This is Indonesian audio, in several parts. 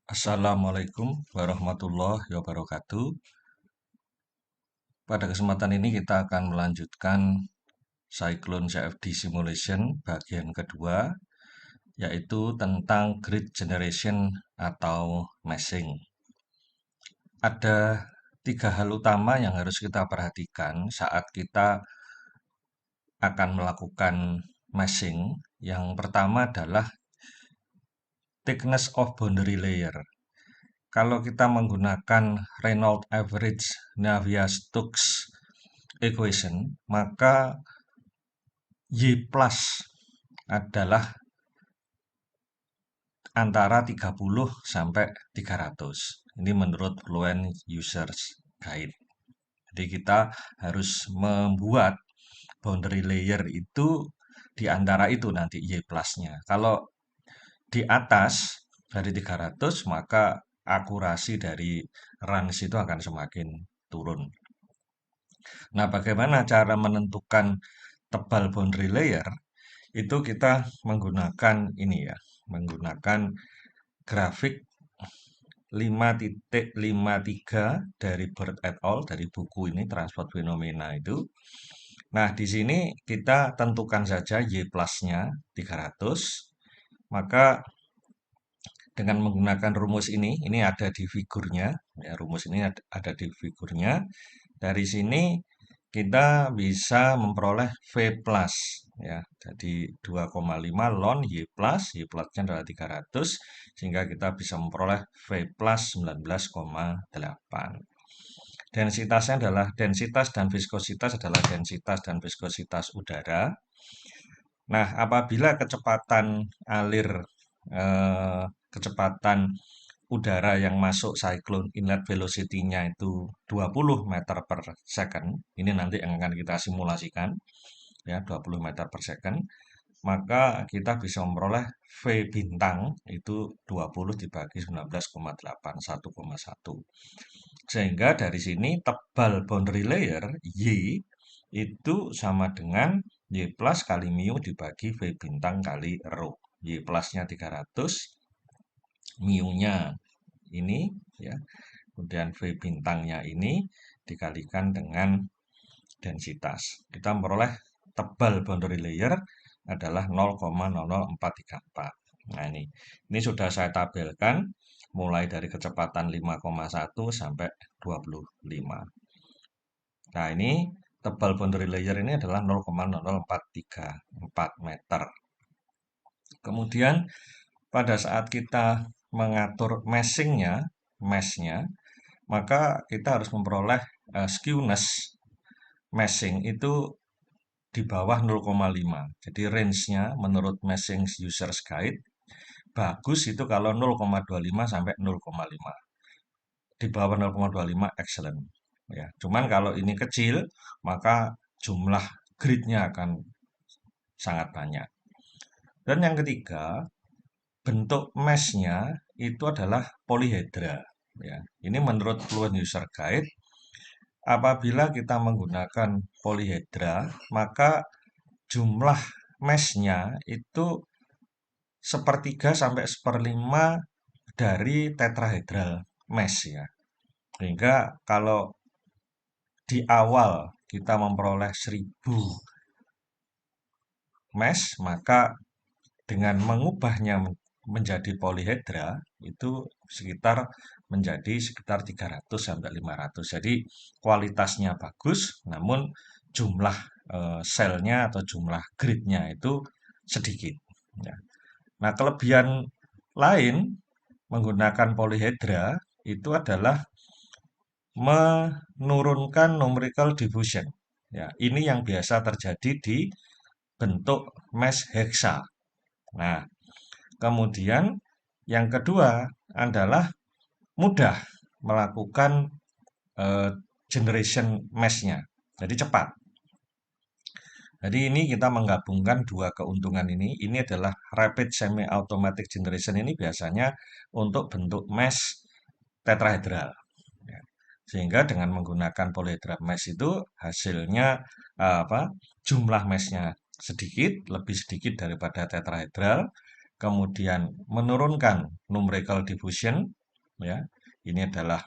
Assalamualaikum warahmatullahi wabarakatuh. Pada kesempatan ini kita akan melanjutkan Cyclone CFD Simulation bagian kedua, yaitu tentang grid generation atau meshing. Ada tiga hal utama yang harus kita perhatikan saat kita akan melakukan meshing. Yang pertama adalah thickness of boundary layer. Kalau kita menggunakan Reynolds average Navier-Stokes equation, maka Y plus adalah antara 30 sampai 300. Ini menurut Fluent Users Guide. Jadi kita harus membuat boundary layer itu di antara itu nanti Y plusnya. Kalau di atas dari 300, maka akurasi dari range itu akan semakin turun. Nah, bagaimana cara menentukan tebal boundary layer? Itu kita menggunakan ini ya, menggunakan grafik 5.53 dari Bird et al. Dari buku ini Transport Phenomena itu. Nah, di sini kita tentukan saja Y plusnya 300. Maka dengan menggunakan rumus ini ada di figurnya, ya, rumus ini ada di figurnya. Dari sini kita bisa memperoleh V plus, ya, jadi 2,5 ln Y plus, Y plusnya adalah 300, sehingga kita bisa memperoleh V plus 19,8. Densitasnya adalah densitas dan viskositas adalah densitas dan viskositas udara. Nah, apabila kecepatan alir kecepatan udara yang masuk cyclone inlet velocity-nya itu 20 meter per second, ini nanti yang akan kita simulasikan, ya, 20 meter per second, maka kita bisa memperoleh V bintang itu 20 dibagi 19,8, 1,1. Sehingga dari sini tebal boundary layer Y itu sama dengan Y plus kali mu dibagi V bintang kali rho. Y plusnya 300, mu-nya ini, ya, kemudian V bintangnya ini dikalikan dengan densitas. Kita memperoleh tebal boundary layer adalah 0,00434. Nah, ini sudah saya tabelkan mulai dari kecepatan 5,1 sampai 25. Nah, ini tebal boundary layer ini adalah 0,00434 meter. Kemudian pada saat kita mengatur meshnya, maka kita harus memperoleh skewness meshing itu di bawah 0,5. Jadi range-nya menurut Meshing Users Guide bagus itu kalau 0,25 sampai 0,5. Di bawah 0,25 excellent. Ya, cuman kalau ini kecil, maka jumlah gridnya akan sangat banyak. Dan yang ketiga, bentuk mesh-nya itu adalah polyhedra. Ya, ini menurut Fluent User Guide, apabila kita menggunakan polyhedra, maka jumlah mesh-nya itu sepertiga sampai seperlima dari tetrahedral mesh, ya. Sehingga kalau di awal kita memperoleh 1000 mesh, maka dengan mengubahnya menjadi polyhedra itu menjadi sekitar 300 sampai 500. Jadi kualitasnya bagus, namun jumlah selnya atau jumlah gridnya itu sedikit. Ya. Nah, kelebihan lain menggunakan polyhedra itu adalah menurunkan numerical diffusion. Ya, ini yang biasa terjadi di bentuk mesh hexa. Nah, kemudian yang kedua adalah mudah melakukan generation mesh-nya. Jadi cepat. Jadi ini kita menggabungkan dua keuntungan ini. Ini adalah rapid semi automatic generation, ini biasanya untuk bentuk mesh tetrahedral. Ya. Sehingga dengan menggunakan polyhedral mesh itu hasilnya jumlah meshnya sedikit, lebih sedikit daripada tetrahedral. kemudian menurunkan numerical diffusion, ya, ini adalah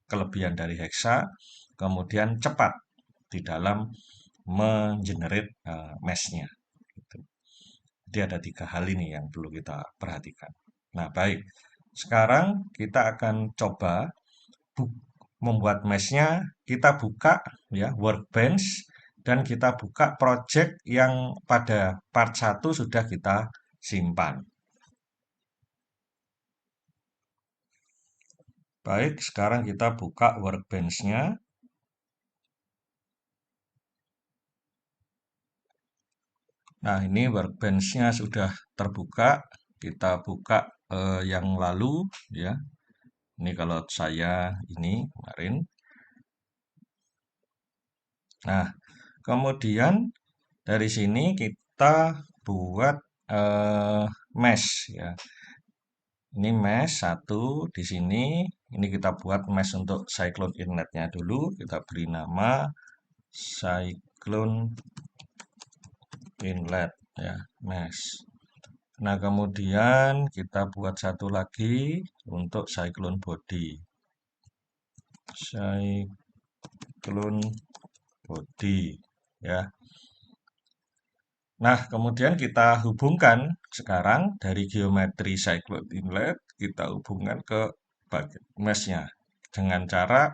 kelebihan dari hexa, kemudian cepat di dalam mengenerate mesh-nya. Gitu. Jadi ada 3 hal ini yang perlu kita perhatikan. Nah, baik. Sekarang kita akan coba membuat mesh-nya. Kita buka ya workbench dan kita buka project yang pada part 1 sudah kita simpan. Baik, sekarang kita buka workbench-nya. Nah, ini workbench-nya sudah terbuka. Kita buka yang lalu ya. Ini kalau saya ini kemarin. Nah, kemudian dari sini kita buat mesh ya. Ini mesh satu di sini. Ini kita buat mesh untuk cyclone inletnya dulu. Kita beri nama cyclone inlet ya, mesh. Nah, kemudian kita buat satu lagi untuk cyclone body. Cyclone body ya. Nah, kemudian kita hubungkan sekarang dari geometri cyclone inlet, kita hubungkan ke mesh-nya dengan cara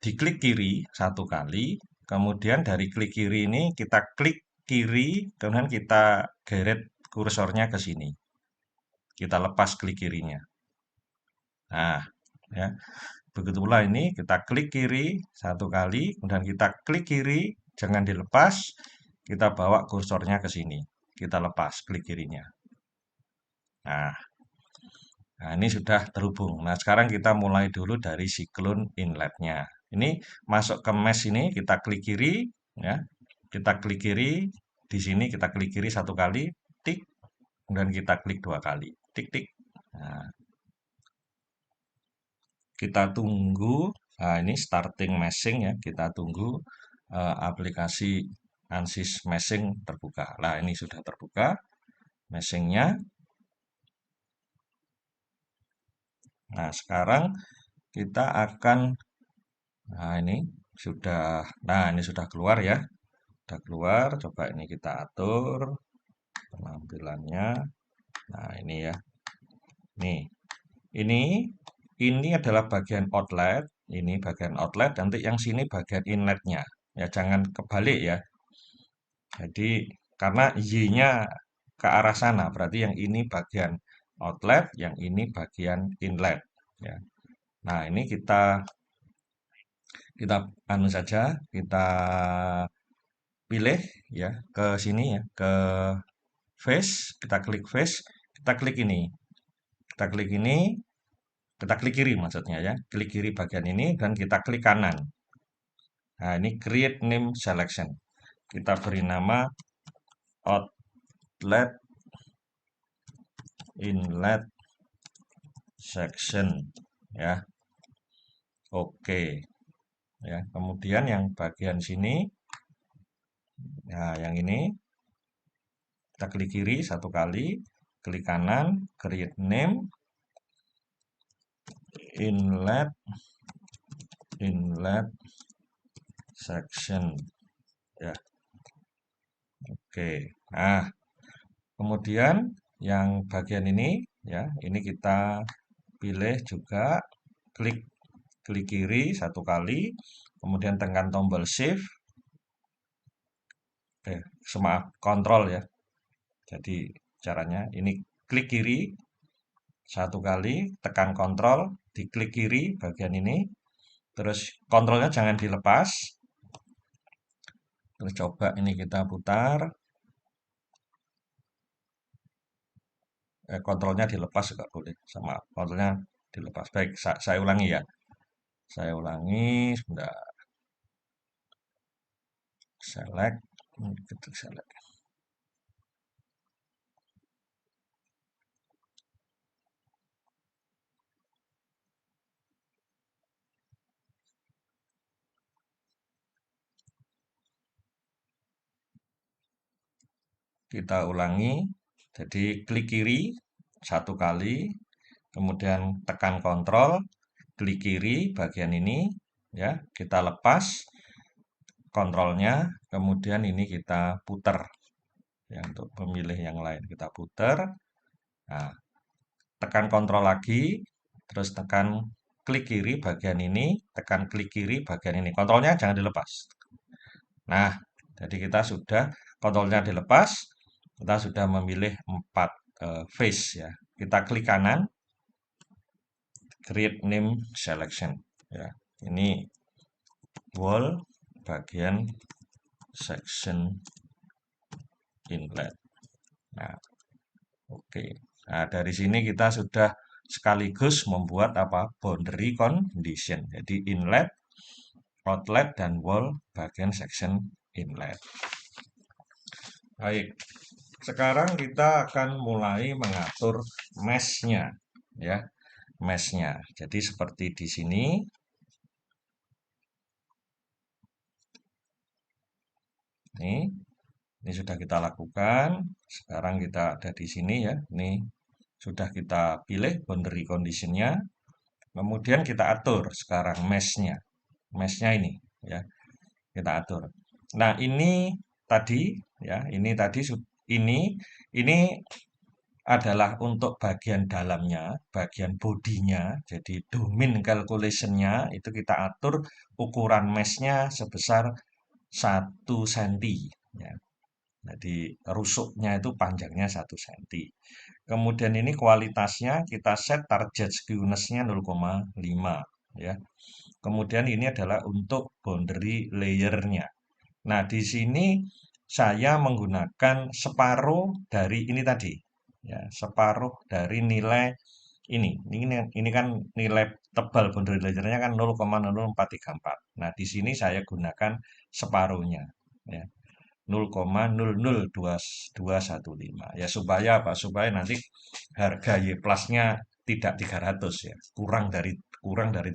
diklik kiri satu kali, kemudian dari klik kiri ini kita klik kiri, kemudian kita geret kursornya ke sini. Kita lepas klik kirinya. Nah, ya. Begitu pula ini kita klik kiri satu kali, kemudian kita klik kiri, jangan dilepas, kita bawa kursornya ke sini. Kita lepas klik kirinya. Nah, ini sudah terhubung. Nah, sekarang kita mulai dulu dari cyclone inletnya. Ini masuk ke mesh ini, kita klik kiri, ya. Kita klik kiri, di sini kita klik kiri satu kali, tik, kemudian kita klik 2 kali, tik, tik. Nah, kita tunggu. Nah, ini starting meshing ya. Kita tunggu aplikasi ANSYS meshing terbuka. Nah, ini sudah terbuka meshingnya. Nah, sekarang kita akan nah ini sudah keluar ya. Sudah keluar. Coba ini kita atur penampilannya. Nah, ini ya. Nih, ini ini adalah bagian outlet, ini bagian outlet, nanti yang sini bagian inletnya. Ya, jangan kebalik ya. Jadi, karena Y-nya ke arah sana, berarti yang ini bagian outlet, yang ini bagian inlet. Ya. Nah, ini kita anu saja, kita pilih ya ke sini ya, ke face, kita klik face, kita klik ini. Kita klik ini, kita klik kiri maksudnya ya. Klik kiri bagian ini dan kita klik kanan. Nah, ini create name selection. Kita beri nama outlet inlet section ya. Oke. Ya, kemudian yang bagian sini nah yang ini kita klik kiri satu kali, klik kanan, create name inlet inlet section ya. Oke. Nah, kemudian yang bagian ini ya, ini kita pilih juga klik klik kiri satu kali, kemudian tekan tombol shift, maaf, kontrol ya. Jadi caranya ini klik kiri satu kali, tekan kontrol, diklik kiri bagian ini, terus kontrolnya jangan dilepas. Terus coba ini kita putar. Kontrolnya dilepas juga boleh, sama kontrolnya dilepas. Baik, saya ulangi ya. Saya ulangi, sebentar. Select, ketik select. Kita ulangi. Jadi klik kiri satu kali, kemudian tekan kontrol, klik kiri bagian ini, ya, kita lepas kontrolnya, kemudian ini kita putar, ya, untuk memilih yang lain kita putar. Nah, tekan kontrol lagi, terus tekan klik kiri bagian ini, tekan klik kiri bagian ini. Kontrolnya jangan dilepas. Nah, jadi kita sudah kontrolnya dilepas, kita sudah memilih 4 face ya. Kita klik kanan, create name selection ya. Ini wall bagian section inlet. Nah, oke. Nah, dari sini kita sudah sekaligus membuat apa? Boundary condition. Jadi inlet, outlet, dan wall bagian section inlet. Baik, sekarang kita akan mulai mengatur mesh-nya, ya, mesh-nya. Jadi seperti di sini, ini sudah kita lakukan. Sekarang kita ada di sini ya, ini sudah kita pilih boundary condition-nya. Kemudian kita atur sekarang mesh-nya, mesh-nya ini, ya, kita atur. Nah ini tadi, ya, ini adalah untuk bagian dalamnya, bagian bodinya. Jadi domain calculation-nya itu kita atur ukuran mesh-nya sebesar 1 cm. Ya. Jadi rusuknya itu panjangnya 1 cm. Kemudian ini kualitasnya kita set target skewness-nya 0,5. Ya. Kemudian ini adalah untuk boundary layer-nya. Nah, di sini saya menggunakan separuh dari ini tadi. Ya, separuh dari nilai ini. Ini kan nilai tebal boundary layer-nya kan 0,00434. Nah, di sini saya gunakan separuhnya. Ya. 0,002215 ya supaya apa? Supaya nanti harga Y plus-nya tidak 300 ya, kurang dari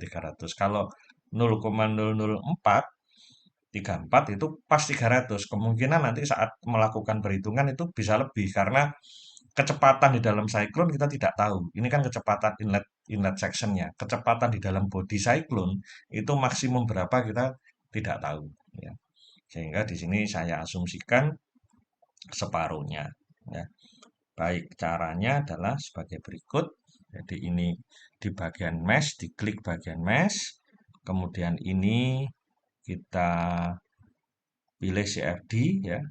300. Kalau 0,00434 itu pas 300. Kemungkinan nanti saat melakukan perhitungan itu bisa lebih karena kecepatan di dalam cyclone kita tidak tahu. Ini kan kecepatan inlet sectionnya. Kecepatan di dalam body cyclone itu maksimum berapa kita tidak tahu. Ya. Sehingga di sini saya asumsikan separuhnya. Ya. Baik, caranya adalah sebagai berikut. Jadi ini di bagian mesh, diklik bagian mesh. Kemudian ini kita pilih CFD ya.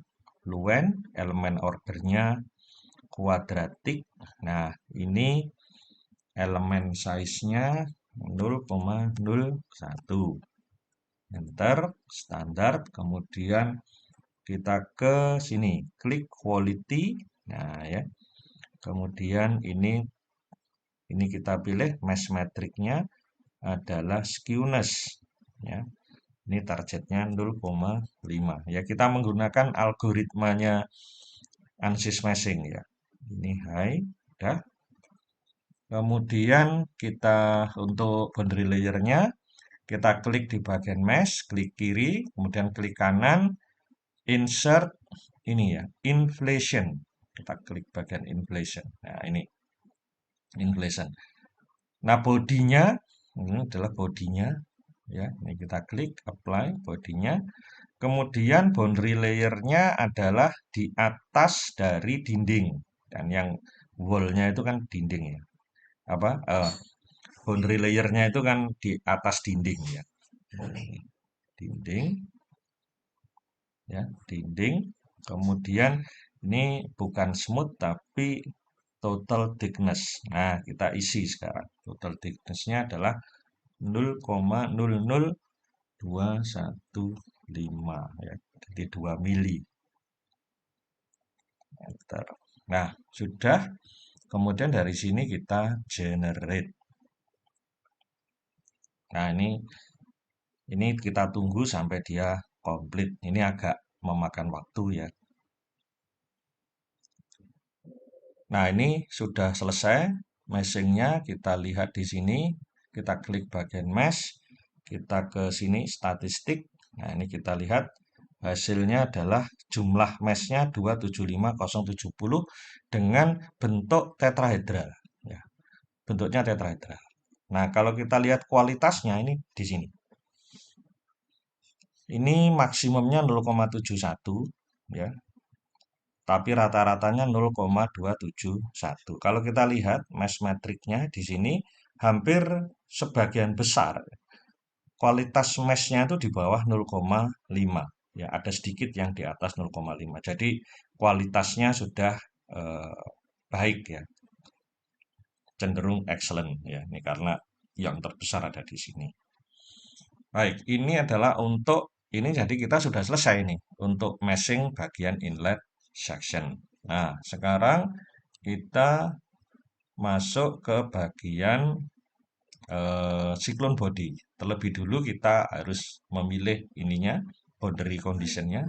Luen, elemen ordernya kuadratik. Nah, ini elemen size-nya 0,01. Enter, standar, kemudian kita ke sini, klik quality. Nah, ya. Kemudian ini kita pilih mesh metric-nya adalah skewness ya. Ini targetnya 0,5 ya. Kita menggunakan algoritmanya ANSYS meshing ya. Ini high, udah. Kemudian kita untuk boundary layer-nya kita klik di bagian mesh, klik kiri, kemudian klik kanan, insert ini ya, inflation. Kita klik bagian inflation. Nah, ini inflation. Nah, bodinya ini adalah bodinya ya. Ini kita klik apply bodinya. Kemudian boundary layer-nya adalah di atas dari dinding. Dan yang wall-nya itu kan dinding ya. Apa? Boundary layer-nya itu kan di atas dinding ya. Dinding. Ya, dinding. Kemudian ini bukan smooth tapi total thickness. Nah, kita isi sekarang. Total thickness-nya adalah 0,00215 ya. Jadi 2 mili. Enter. Nah, sudah. Kemudian dari sini kita generate. Nah, ini kita tunggu sampai dia komplit. Ini agak memakan waktu ya. Nah, ini sudah selesai meshing-nya. Kita lihat di sini. Kita klik bagian mesh. Kita ke sini statistik. Nah, ini kita lihat hasilnya adalah jumlah meshnya 275,070 dengan bentuk tetrahedral. Ya, bentuknya tetrahedral. Nah, kalau kita lihat kualitasnya ini di sini. Ini maksimumnya 0,71 ya, tapi rata-ratanya 0,271. Kalau kita lihat mesh matrixnya di sini hampir sebagian besar kualitas meshnya itu di bawah 0,5 ya, ada sedikit yang di atas 0,5. Jadi kualitasnya sudah eh, baik ya, cenderung excellent ya. Ini karena yang terbesar ada di sini. Baik, ini adalah untuk ini jadi kita sudah selesai nih untuk meshing bagian inlet section. Nah, sekarang kita masuk ke bagian siklon body. Terlebih dulu kita harus memilih ininya, boundary conditionnya.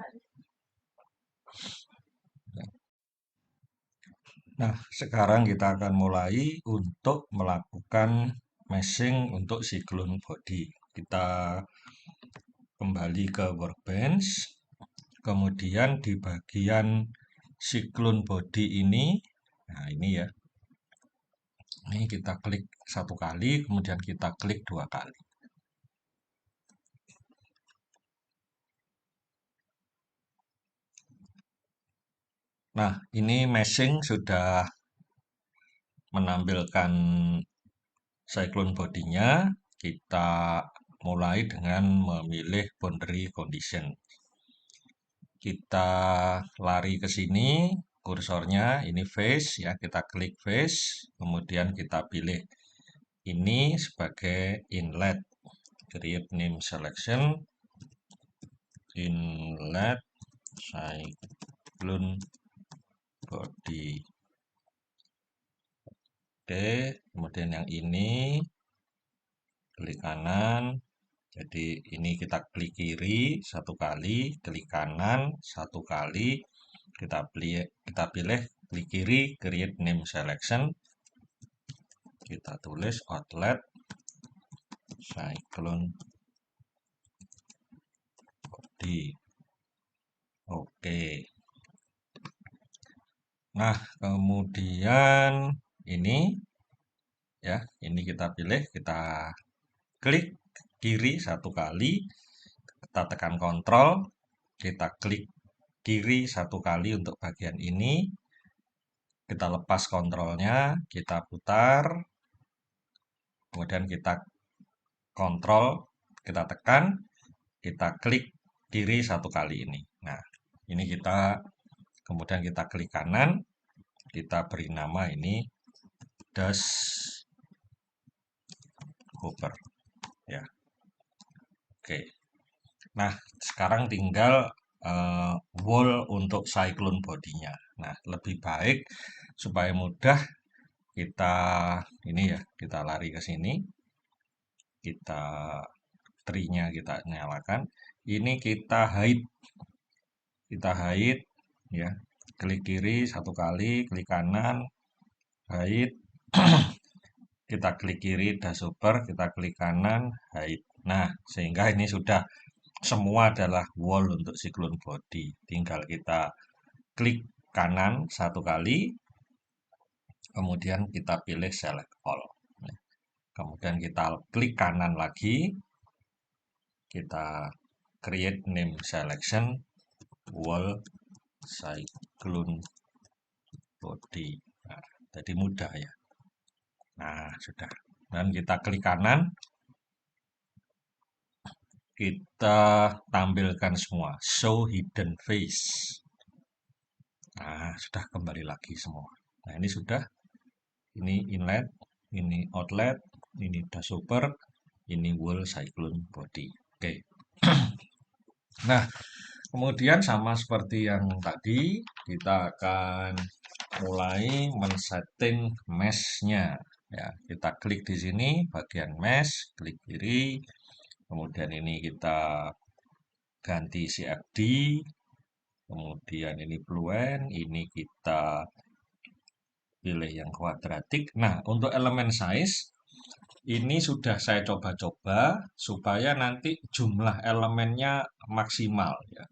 Nah, sekarang kita akan mulai untuk melakukan meshing untuk siklon body. Kita kembali ke workbench, kemudian di bagian siklon body ini, nah ini ya, ini kita klik satu kali, kemudian kita klik dua kali. Nah, ini meshing sudah menampilkan cyclone body-nya. Kita mulai dengan memilih boundary condition. Kita lari ke sini, kursornya ini face ya, kita klik face, kemudian kita pilih ini sebagai inlet. Create name selection, inlet cyclone body. Oke, kemudian yang ini klik kanan. Jadi ini kita klik kiri satu kali, klik kanan satu kali, kita pilih klik kiri, create name selection. Kita tulis outlet cyclone body. Oke. Nah, kemudian ini ya, ini kita pilih, kita klik kiri satu kali, kita tekan kontrol, kita klik kiri satu kali untuk bagian ini, kita lepas kontrolnya, kita putar, kemudian kita kontrol, kita tekan, kita klik kiri satu kali ini. Nah, ini kita kemudian kita klik kanan, kita beri nama ini dust hopper ya. Oke. Nah, sekarang tinggal wall untuk cyclone body-nya. Nah, lebih baik supaya mudah kita ini ya, kita lari ke sini. Kita tree-nya kita nyalakan. Ini kita hide. Kita hide ya. Klik kiri satu kali, klik kanan, hide. Kita klik kiri dashboard, kita klik kanan, hide. Nah, sehingga ini sudah semua adalah wall untuk cyclone body. Tinggal kita klik kanan satu kali, kemudian kita pilih select all. Kemudian kita klik kanan lagi, kita create name selection wall cyclone body. Nah, jadi mudah ya. Nah, sudah. Dan kita klik kanan, kita tampilkan semua show hidden face. Nah, sudah kembali lagi semua. Nah, ini sudah. Ini inlet, ini outlet, ini dashboard, ini wall cyclone body. Oke. Nah, kemudian sama seperti yang tadi, kita akan mulai men-setting mesh-nya. Ya, kita klik di sini bagian mesh, klik kiri. Kemudian ini kita ganti CFD. Kemudian ini Fluent, ini kita pilih yang kuadratik. Nah, untuk elemen size ini sudah saya coba-coba supaya nanti jumlah elemennya maksimal ya.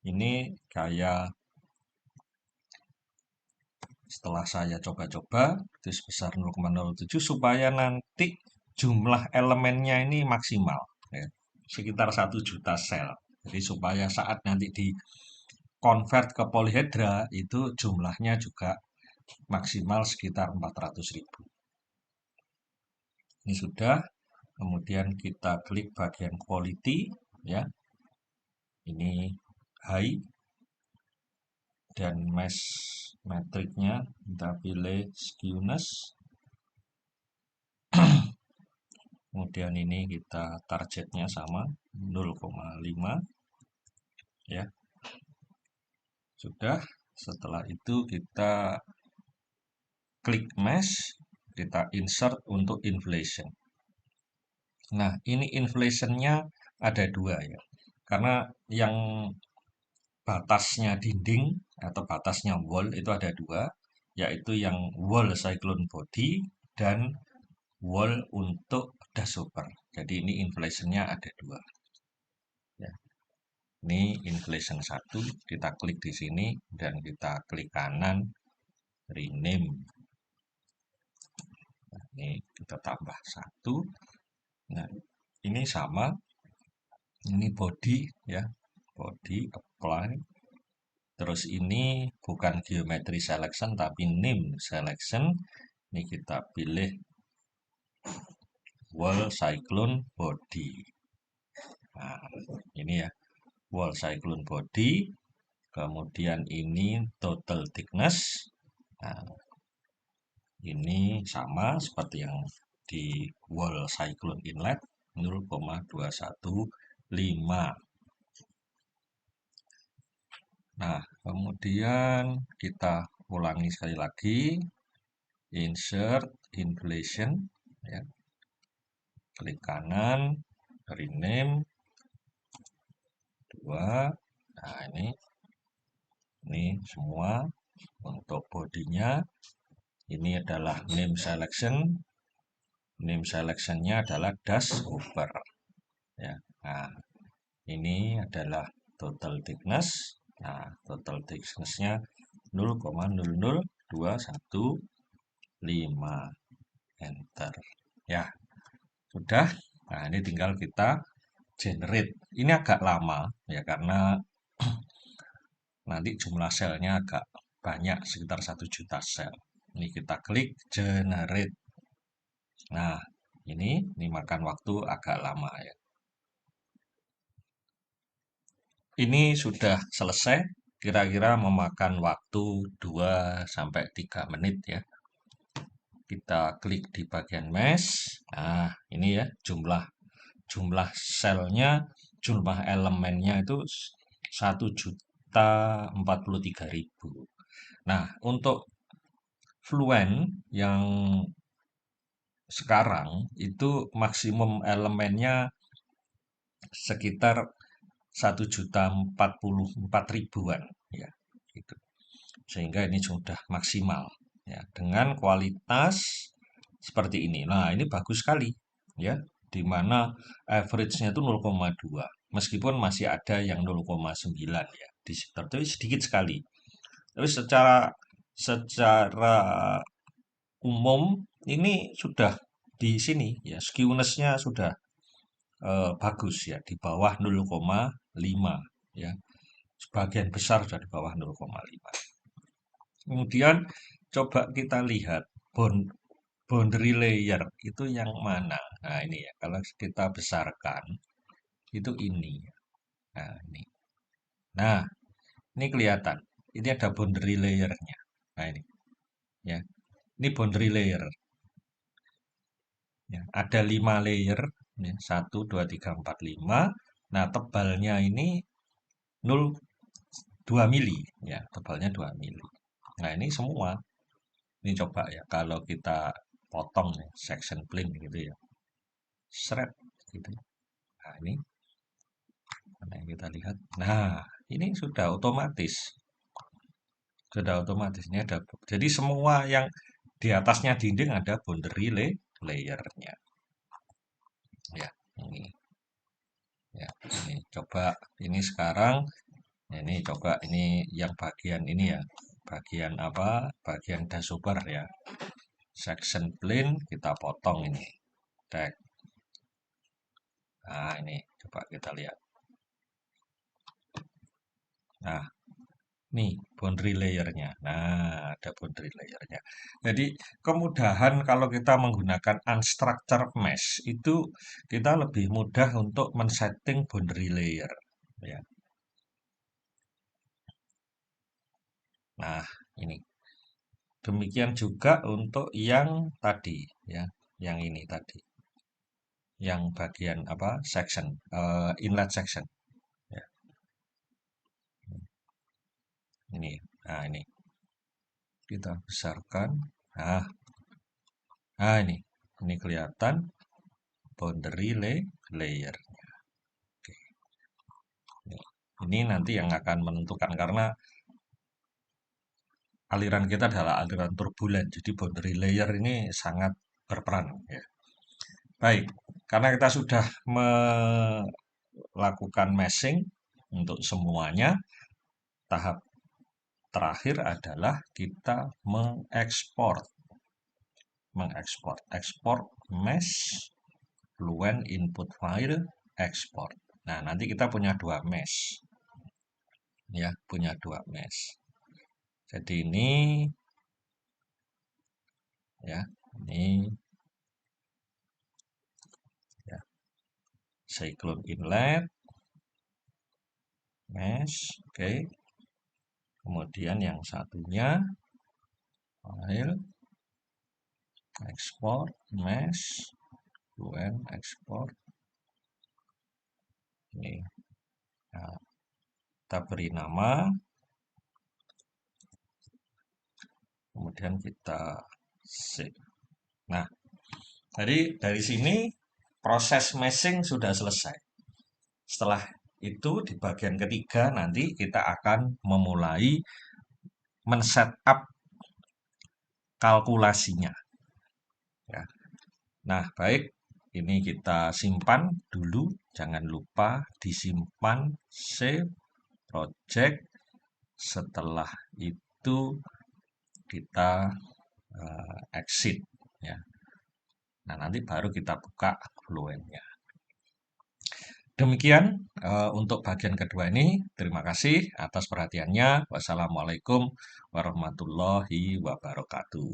Ini kayak setelah saya coba-coba itu sebesar 0,07 supaya nanti jumlah elemennya ini maksimal ya, sekitar 1 juta sel. Jadi supaya saat nanti di convert ke polihedra itu jumlahnya juga maksimal sekitar 400.000. Ini sudah. Kemudian kita klik bagian quality ya. Ini high dan mesh metricnya kita pilih skewness. Kemudian ini kita targetnya sama 0,5 ya. Sudah. Setelah itu kita klik mesh, kita insert untuk inflation. Nah, ini inflationnya ada dua ya. Karena yang batasnya dinding atau batasnya wall itu ada dua, yaitu yang wall cyclone body dan wall untuk dashover. Jadi ini inflationnya ada dua. Ya. Ini inflation 1, kita klik di sini dan kita klik kanan rename. Nah, ini kita tambah 1. Nah, ini sama. Ini body ya, body apply. Terus ini bukan geometry selection tapi name selection. Ini kita pilih wall cyclone body. Nah, ini ya, wall cyclone body. Kemudian ini total thickness. Nah, ini sama seperti yang di wall cyclone inlet 0,215. Nah, kemudian kita ulangi sekali lagi. Insert inflation ya. Klik kanan, rename 2. Nah, ini semua untuk bodinya. Ini adalah name selection. Name selectionnya adalah dashover ya. Nah, ini adalah total thickness. Nah, total thicknessnya 0,00215. Enter ya, sudah. Nah, ini tinggal kita generate. Ini agak lama ya karena nanti jumlah selnya agak banyak, sekitar 1 juta sel. Ini kita klik generate. Nah, ini makan waktu agak lama ya. Ini sudah selesai, kira-kira memakan waktu 2-3 menit ya. Kita klik di bagian mesh. Nah, ini ya jumlah selnya, jumlah elemennya itu 1.043.000. Nah, untuk Fluent yang sekarang itu maksimum elemennya sekitar 1.044.000-an ya, gitu. Sehingga ini sudah maksimal ya dengan kualitas seperti ini. Nah, ini bagus sekali ya, di mana average-nya itu 0,2. Meskipun masih ada yang 0,9 ya di sekitar itu, sedikit sekali. Tapi secara umum ini sudah di sini ya, skewness-nya sudah bagus ya, di bawah 0,5 ya. Sebagian besar sudah di bawah 0,5. Kemudian coba kita lihat boundary layer itu yang mana. Nah, ini ya, kalau kita besarkan itu ini. Nah, ini. Nah, ini kelihatan. Ini ada boundary layernya. Nah, ini ya. Ini boundary layer. Ya, ada 5 layer. Ya, 1, 2, 3, 4, 5. Nah, tebalnya ini 2 mili. Ya, tebalnya 2 mili. Nah, ini semua. Ini coba ya, kalau kita potong ya, section plane gitu ya. Shred gitu. Nah, ini. Nah, kita lihat. Nah, ini sudah otomatis. Sudah otomatis. Ini ada. Jadi semua yang di atasnya dinding ada boundary layernya. Ya, ini. Ya, ini coba ini sekarang Ini coba ini yang bagian ini ya. Bagian apa? Bagian dasobar ya. Section plane kita potong ini. Tek. Nah, ini coba kita lihat. Nah, nih boundary layernya. Nah, ada boundary layernya. Jadi kemudahan kalau kita menggunakan unstructured mesh itu kita lebih mudah untuk men-setting boundary layer. Ya. Nah, ini. Demikian juga untuk yang tadi, ya, yang ini tadi, yang bagian apa section, inlet section. Ya, ini, nah ini kita besarkan. Nah, nah ini kelihatan boundary layer. Oke. Ini nanti yang akan menentukan karena aliran kita adalah aliran turbulen, jadi boundary layer ini sangat berperan. Ya. Baik, karena kita sudah melakukan meshing untuk semuanya, tahap terakhir adalah kita ekspor mesh fluent input file export. Nah, nanti kita punya dua mesh, ya, punya dua mesh. Jadi ini, ya, ini, ya, cyclone inlet mesh, oke. Kemudian yang satunya file export mesh fluent export. Ini, nah, kita beri nama, kemudian kita save. Nah, jadi dari sini proses meshing sudah selesai. Setelah itu di bagian ketiga nanti kita akan memulai men-setup kalkulasinya. Ya. Nah, baik, ini kita simpan dulu. Jangan lupa disimpan save project. Setelah itu kita exit. Ya. Nah, nanti baru kita buka Fluentnya. Demikian untuk bagian kedua ini. Terima kasih atas perhatiannya. Wassalamualaikum warahmatullahi wabarakatuh.